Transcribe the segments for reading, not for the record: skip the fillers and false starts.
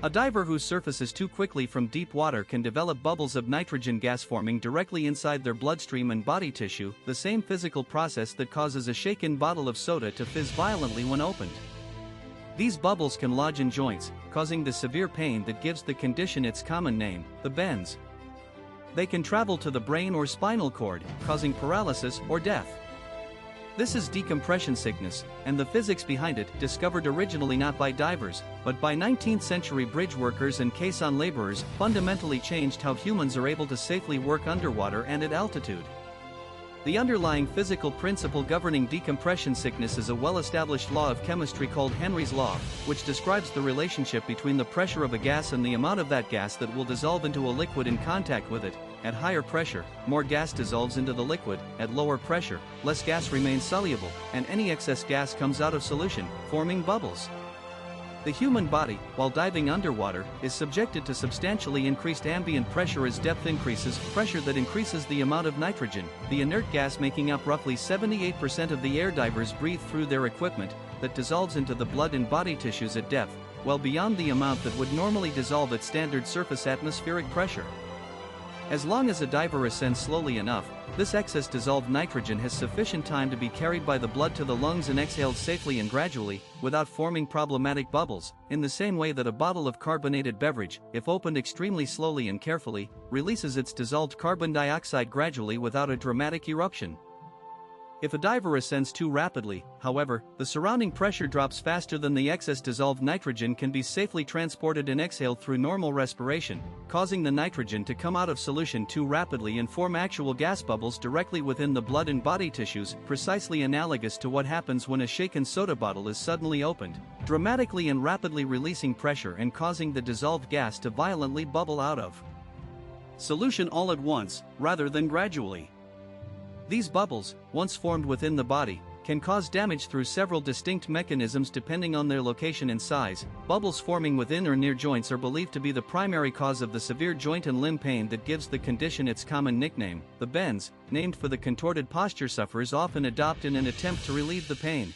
A diver who surfaces too quickly from deep water can develop bubbles of nitrogen gas forming directly inside their bloodstream and body tissue, the same physical process that causes a shaken bottle of soda to fizz violently when opened. These bubbles can lodge in joints, causing the severe pain that gives the condition its common name, the bends. They can travel to the brain or spinal cord, causing paralysis or death. This is decompression sickness, and the physics behind it, discovered originally not by divers, but by 19th century bridge workers and caisson laborers, fundamentally changed how humans are able to safely work underwater and at altitude. The underlying physical principle governing decompression sickness is a well-established law of chemistry called Henry's law, which describes the relationship between the pressure of a gas and the amount of that gas that will dissolve into a liquid in contact with it. At higher pressure, more gas dissolves into the liquid; at lower pressure, less gas remains soluble, and any excess gas comes out of solution, forming bubbles. The human body, while diving underwater, is subjected to substantially increased ambient pressure as depth increases, pressure that increases the amount of nitrogen, the inert gas making up roughly 78% of the air divers breathe through their equipment, that dissolves into the blood and body tissues at depth, well beyond the amount that would normally dissolve at standard surface atmospheric pressure. As long as a diver ascends slowly enough, this excess dissolved nitrogen has sufficient time to be carried by the blood to the lungs and exhaled safely and gradually, without forming problematic bubbles, in the same way that a bottle of carbonated beverage, if opened extremely slowly and carefully, releases its dissolved carbon dioxide gradually without a dramatic eruption. If a diver ascends too rapidly, however, the surrounding pressure drops faster than the excess dissolved nitrogen can be safely transported and exhaled through normal respiration, causing the nitrogen to come out of solution too rapidly and form actual gas bubbles directly within the blood and body tissues, precisely analogous to what happens when a shaken soda bottle is suddenly opened, dramatically and rapidly releasing pressure and causing the dissolved gas to violently bubble out of solution all at once, rather than gradually. These bubbles, once formed within the body, can cause damage through several distinct mechanisms depending on their location and size. Bubbles forming within or near joints are believed to be the primary cause of the severe joint and limb pain that gives the condition its common nickname, the bends, named for the contorted posture sufferers often adopt in an attempt to relieve the pain.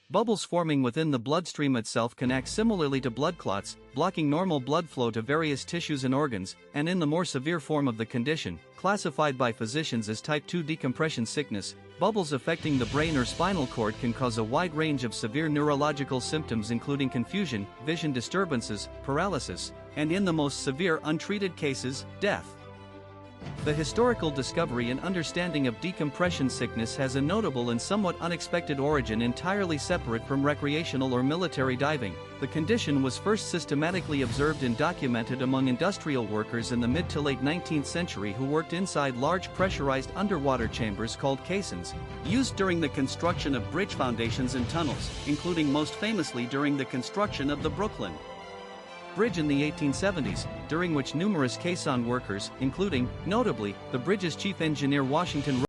Bubbles forming within the bloodstream itself can act similarly to blood clots, blocking normal blood flow to various tissues and organs, and in the more severe form of the condition, classified by physicians as type 2 decompression sickness, bubbles affecting the brain or spinal cord can cause a wide range of severe neurological symptoms including confusion, vision disturbances, paralysis, and in the most severe untreated cases, death. The historical discovery and understanding of decompression sickness has a notable and somewhat unexpected origin entirely separate from recreational or military diving. The condition was first systematically observed and documented among industrial workers in the mid to late 19th century who worked inside large pressurized underwater chambers called caissons, used during the construction of bridge foundations and tunnels, including most famously during the construction of the Brooklyn Bridge in the 1870s, during which numerous caisson workers, including, notably, the bridge's chief engineer Washington